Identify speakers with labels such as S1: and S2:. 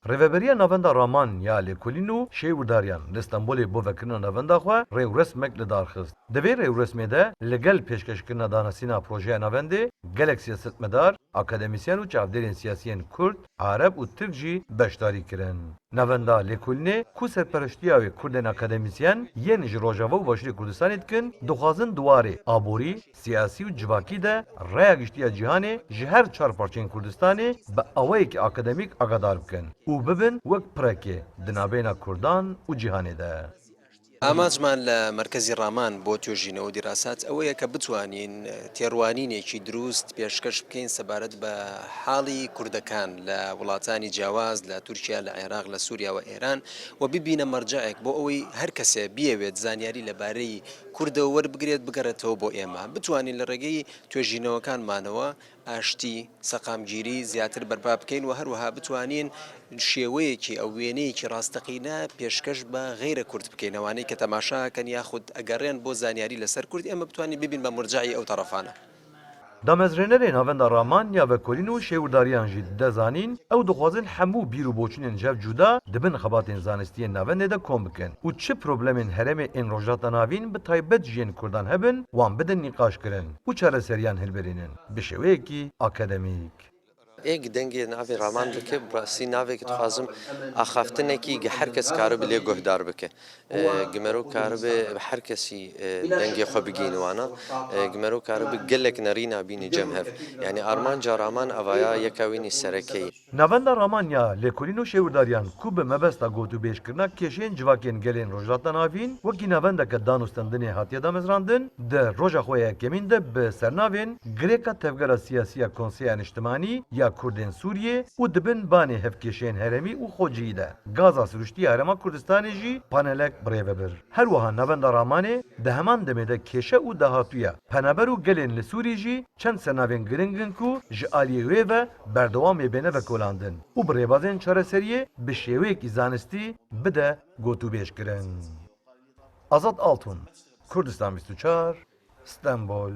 S1: Rêveberiya navenda Raman ya Lêkolîn û Şêwirdaryan li Stenbolê bo vekirina navenda xwe rêwresmek li darxist. Di vê rêwresmê de li gel pêşkêşkirina danasîna projeya navendê gelek siyasetmedar, akademisyen û çavdêrên siyasiyên Kurd, Arab û Tirk jî beşdarî kirin. Navenda Lêkolînê ku serpereştiya wê Kurdên akademisyen yên ji Rojava û Başûrê Kurdistanê dikin, dixwazin duwarê aborî, siyasî û civakî de rêya giştiya cîhanê ji her çar parçeyên Kurdistanê bi awayekî akademîk agadar bikin û bibin wek pirekê di navbêhna Kurdan û cîhanê de.
S2: ئاماجمان لە مرکزی ڕامان بۆ توێژینەوە دیراسات ئەوەیە کە بتوانین تێڕوانینێکی دروست پێشکەش بکەین سەبارەت بە حاڵی کوردەکان لە وڵاتانی جیاواز لە تورکیا لە عێراق لە سووریا و ئێران و ببینە مەرجەعێک بۆ ئەوەی هەر کەسێ بیەوێت زانیاری لەبارەی کوردەوە وەربگرێت بگەڕێتەوە بۆ ئێمە بتوانین لە ڕێگەی توێژینەوەکانمانەوە ئاشتی سەقامگیری زیاتر بەرپا بکەین و هەروەها بتوانین شێوەیەکی ئەو وێنەیەکی ڕاستەقینە پێشکەش بە غیرە کورد بکەین ئەوانەی کە تەماشاکەن یاخود ئەگەڕێن بۆ زانیاری لەسەر کورد ئێمە بتوانین ببین بە مرجعی ئەو تەرەفانە.
S1: Damezrênerên havenda Raman ya Vekolîn û Şêwirdariyan jî dizanîn ew dixwazin hemû bîr û boçûnên jev cuda dibin xebatên zanistiyên navendê de kom bikin û çi problemên herêmê ên rojhilata navîn bi taybet ji yên Kurdan hebin wan bidin nîqaş kirin û çareseriyan hilberînin bi şêweyekî akademîk.
S3: ئێک دەنگێ ناوێ ڕامان بکە بڕاستی ناوێک دخوازم ئاخافتنێکی هەر کەس کارە لێ گۆهدار بکە گمەرۆ کارە بێ هەر کەسی دەنگێ خۆ بگینوانە گمەرۆ کارە بە gelek نەری نابینی جەم هەف یعنی ئارمانجا ڕامان ئەڤایە یەکاوینی سەرەکەی
S1: Navenda Raman ya Lêkolîn û Şêwirdariyan ku bi mebesta gotûbêjkirina kêşeyên civakên gelên rojhilata navîn wekî navendeke dan û stendinê hatiye damezrandin di roja xwe ya yekemîn de bi sernavên girêka tevgera siyasî ya Konseya Niştimanî ya Kurdên Sûriyê û dibin banê hevkêşeyên herêmî û xociyî de. Gaza siruştiya Herêma Kurdistanê jî panelek birêve bir. Her wiha navenda Ramanê di heman demê de kêşe û dahatuya penaber û gelên li Sûrî jî çend sernavên giringin ku ji aliyê wê ve berdewamê bêne vekolandin û bi rêbazên çareseriyê bi şêweyekî zanistî bide gotûbêjkirin. Azad Altun, Kurdistan 24, Stenbol.